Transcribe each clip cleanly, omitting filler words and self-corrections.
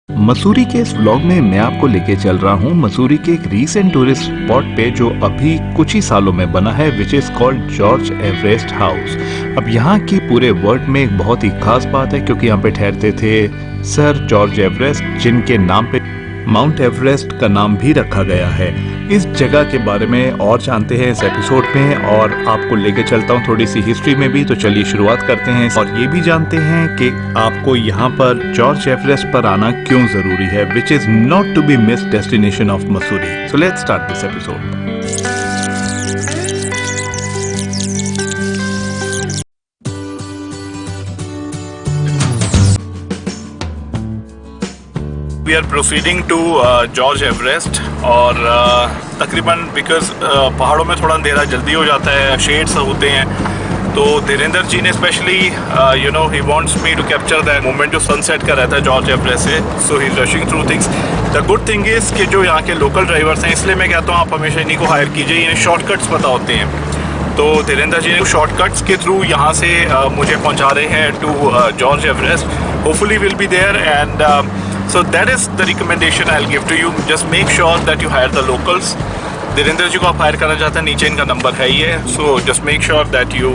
मसूरी के इस व्लॉग में मैं आपको लेके चल रहा हूँ मसूरी के एक रीसेंट टूरिस्ट स्पॉट पे जो अभी कुछ ही सालों में बना है, which is called George Everest house. अब यहाँ की पूरे वर्ल्ड में एक बहुत ही खास बात है क्योंकि यहाँ पे ठहरते थे सर जॉर्ज एवरेस्ट, जिनके नाम पे माउंट एवरेस्ट का नाम भी रखा गया है। इस जगह के बारे में और जानते हैं इस एपिसोड में, और आपको लेके चलता हूँ थोड़ी सी हिस्ट्री में भी। तो चलिए शुरुआत करते हैं और ये भी जानते हैं कि आपको यहाँ पर जॉर्ज एवरेस्ट पर आना क्यों जरूरी है, which is not to be miss destination of Mussoorie. So let's start this episode. We are proceeding to George Everest, और तकरीबन बिकॉज पहाड़ों में थोड़ा अंधेरा जल्दी हो जाता है, शेड्स होते हैं, तो धीरेन्द्र जी ने specially he wants me to capture that moment जो सनसेट का रहता है जॉर्ज एवरेस्ट से। So he is rushing through things. The good thing is कि जो यहाँ के लोकल ड्राइवर्स हैं, इसलिए मैं कहता हूँ आप हमेशा इन्हीं को हायर कीजिए, इन्हें शॉर्टकट्स पता होते हैं। तो धीरेन्द्र जी ने शॉर्टकट्स के थ्रू यहाँ से मुझे पहुँचा रहे हैं to George Everest. Hopefully will be there, and so that is the recommendation I'll give to you. Just make sure that you hire the locals. Dhirendra ji को आप हायर करना चाहते हैं, नीचे इनका नंबर है ये। So just make sure that you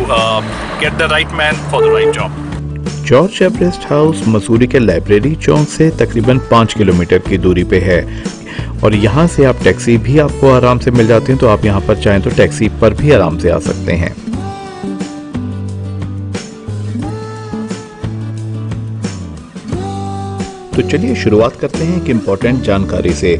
get the right man for the right job. George Everest house Mussoorie के लाइब्रेरी चौक से तकरीबन 5 किलोमीटर की दूरी पे है, और यहाँ से आप टैक्सी भी आपको आराम से मिल जाती है। तो आप यहाँ पर चाहें तो टैक्सी पर भी आराम से आ सकते हैं। तो चलिए शुरुआत करते हैं एक इम्पोर्टेंट जानकारी से।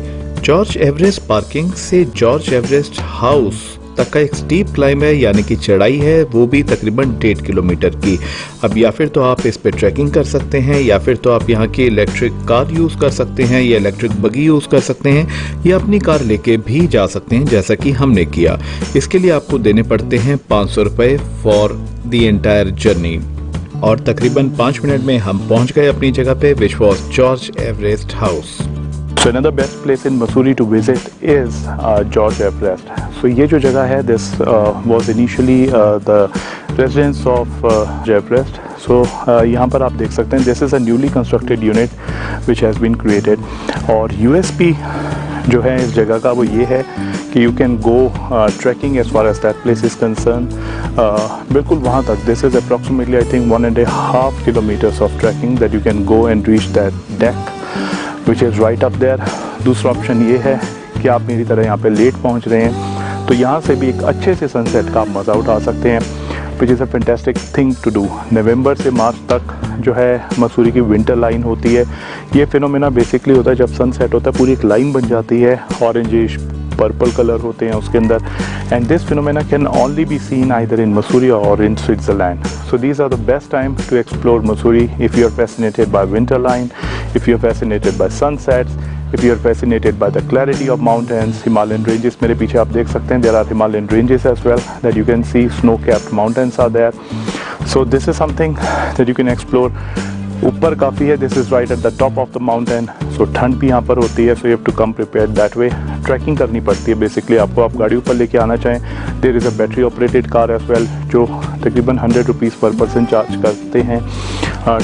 जॉर्ज एवरेस्ट पार्किंग से जॉर्ज एवरेस्ट हाउस तक का एक स्टीप क्लाइंब है, यानी कि चढ़ाई है, वो भी तकरीबन 1.5 किलोमीटर की। अब या फिर तो आप इस पे ट्रैकिंग कर सकते हैं, या फिर तो आप यहाँ की इलेक्ट्रिक कार यूज़ कर सकते हैं, या इलेक्ट्रिक बगी यूज़ कर सकते हैं, या अपनी कार लेके भी जा सकते हैं जैसा कि हमने किया। इसके लिए आपको देने पड़ते हैं 500 रुपये फॉर द एंटायर जर्नी, और तकरीबन 5 मिनट में हम पहुंच गए अपनी जगह पे, which was George Everest house. So another best place in Mussoorie to visit is George Everest. So ये जो जगह है, this was initially the residence of Everest. So यहाँ पर आप देख सकते हैं, this is a newly constructed unit which has been created. और USP जो है इस जगह का वो ये है कि you can go trekking as far as that place is concerned. बिल्कुल वहाँ तक, this is approximately I think 1.5 kilometers of trekking that you can go and reach that deck which is right up there. दूसरा option ये है कि आप मेरी तरह यहाँ पे लेट पहुँच रहे हैं, तो यहाँ से भी एक अच्छे से सनसेट का आप मज़ा उठा सकते हैं, which is a fantastic thing to do. नवंबर से मार्च तक जो है मसूरी की विंटर लाइन होती है। ये फिनोमेना बेसिकली होता है जब सनसेट होता है, पूरी एक लाइन बन जाती है, ऑरेंजिश पर्पल कलर होते हैं उसके अंदर, and this phenomena can only be seen either in Mussoorie or in Switzerland. So these are the best time to explore Mussoorie if you are fascinated by winter line, if you are fascinated by sunsets, if you are fascinated by the clarity of mountains, Himalayan ranges. मेरे पीछे आप देख सकते हैं, there are Himalayan ranges as well that you can see. Snow-capped mountains are there. So this is something that you can explore. ऊपर काफ़ी है, this is right at the top of the mountain, so ठंड भी यहाँ पर होती है, so you have to come prepared that way. Trekking करनी पड़ती है बेसिकली आपको, आप गाड़ी ऊपर लेके आना चाहें, there is a battery operated car as well जो तकरीबन 100 रुपीज़ पर पर्सन चार्ज करते हैं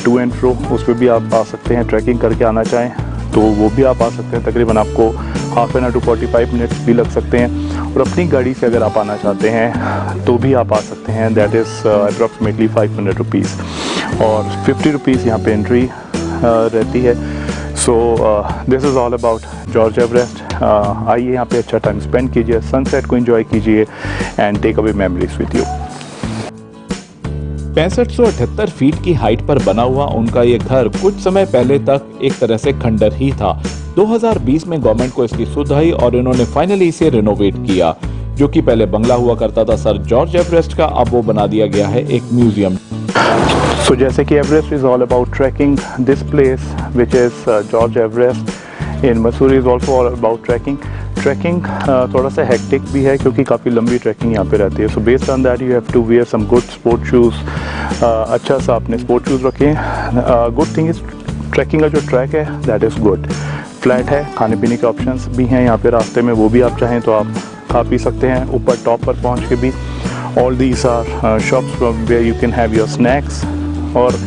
टू एंड फ्रो। उस पर भी आप आ सकते हैं, ट्रैकिंग करके आना चाहें तो वो भी आप आ सकते हैं। तकरीबन आपको half an hour to 45 minutes भी लग सकते हैं, और अपनी गाड़ी से अगर आप आना चाहते हैं तो भी आप आ सकते हैं, दैट इज़ अप्रॉक्सीमेटली 500 रुपीज़, और 50 रुपीज़ यहाँ पे एंट्री रहती है। So this is all about George Everest. आइए यहाँ पे अच्छा टाइम स्पेंड कीजिए, सनसेट को एंजॉय कीजिए, and take away memories with you. 6578 feet की हाइट पर बना हुआ उनका ये घर कुछ समय पहले तक एक तरह से खंडर ही था। 2020 में गवर्नमेंट को इसकी सुध आई और इन्होंने फाइनली इसे रिनोवेट किया। जो कि पहले बंगला हुआ करता था सर जॉर्ज एवरेस्ट का, अब वो बना दिया गया है एक म्यूजियम। So जैसे कि Everest is all about trekking, this place which is George Everest in Mussoorie is also all about trekking. Trekking थोड़ा सा हेक्टिक भी है क्योंकि काफ़ी लंबी ट्रैकिंग यहाँ पे रहती है। So based on that you have to wear some good sport shoes. अच्छा सा अपने स्पोर्ट शूज़ रखें। गुड थिंग इज ट्रैकिंग का जो ट्रैक है दैट इज़ गुड, फ्लैट है, खाने पीने के ऑप्शंस भी हैं यहाँ पे रास्ते में, वो भी आप चाहें तो आप खा पी सकते हैं। ऊपर टॉप पर पहुँच के भी all these are shops from where you can have your snacks, और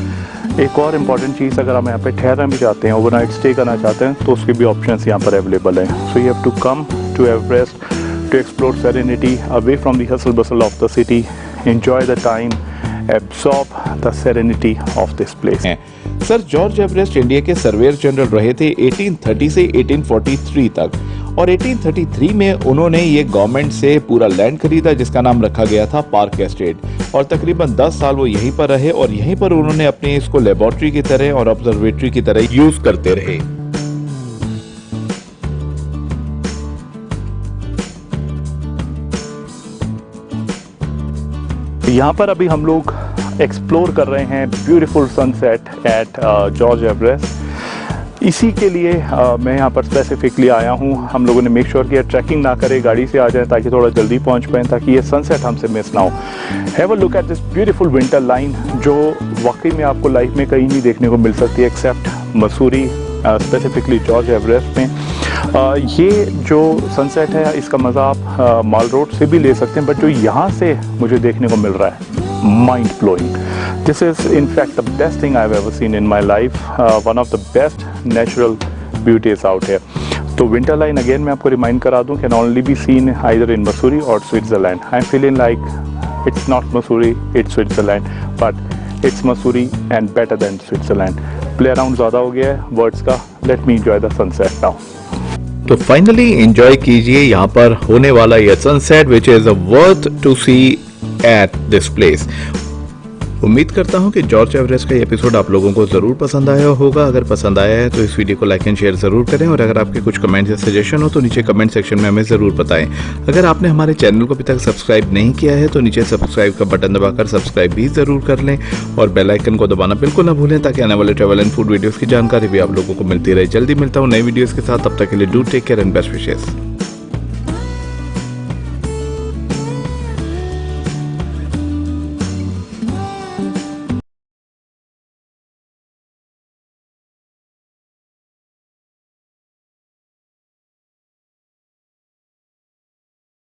एक और इम्पॉर्टेंट चीज़, अगर हम यहाँ पे ठहरना भी चाहते हैं, ओवरनाइट स्टे करना चाहते हैं, तो उसके भी ऑप्शंस यहाँ पर अवेलेबल हैं. So you have to come to Everest to explore serenity away from the hustle bustle of the city, enjoy the time, absorb the serenity of this place. Sir George Everest India के surveyor general रहे थे 1830 से 1843 तक, और 1833 में उन्होंने ये government से पूरा लैंड खरीदा जिसका नाम रखा गया था पार्क एस्टेट, और तकरीबन 10 साल वो यहीं पर रहे और यहीं पर उन्होंने अपने इसको लेबोरेटरी की तरह और ऑब्जर्वेटरी की तरह यूज करते रहे. यहाँ पर अभी हम लोग एक्सप्लोर कर रहे हैं beautiful sunset at George Everest. इसी के लिए मैं यहाँ पर स्पेसिफिकली आया हूँ. हम लोगों ने मेक श्योर किया ट्रैकिंग ना करें, गाड़ी से आ जाए ताकि थोड़ा जल्दी पहुँच पाएँ, ताकि ये सनसेट हमसे मिस ना हो. Have a look at this beautiful winter line, जो वाकई में आपको लाइफ में कहीं नहीं देखने को मिल सकती है except Mussoorie, specifically George Everest में. ये जो सनसेट है इसका मज़ा आप माल रोड से भी ले सकते हैं, बट जो यहाँ से मुझे देखने को मिल रहा है, mind blowing. This is in fact the best thing I've ever seen in my life. One of the best natural beauties out here. तो विंटर लाइन अगेन मैं आपको रिमाइंड करा दूं, can only be seen either in Mussoorie or Switzerland. I am feeling like it's not Mussoorie, it's Switzerland, but it's Mussoorie and better than Switzerland. Play around ज़्यादा हो गया है words का. Let me enjoy the sunset now. तो finally enjoy कीजिए यहाँ पर होने वाला यह sunset which is worth to see at this place. उम्मीद करता हूँ कि जॉर्ज एवरेस्ट का ये एपिसोड आप लोगों को जरूर पसंद आया होगा. अगर पसंद आया है तो इस वीडियो को लाइक एंड शेयर जरूर करें, और अगर आपके कुछ कमेंट्स या सजेशन हो तो नीचे कमेंट सेक्शन में हमें जरूर बताएं. अगर आपने हमारे चैनल को अभी तक सब्सक्राइब नहीं किया है तो नीचे सब्सक्राइब का बटन दबाकर सब्सक्राइब भी जरूर कर लें, और बेल आइकन को दबाना बिल्कुल ना भूलें, ताकि आने वाले ट्रैवल एंड फूड वीडियोस की जानकारी भी आप लोगों को मिलती रहे. जल्दी मिलता हूँ नई वीडियोस के साथ, तब तक के लिए do take care and best wishes.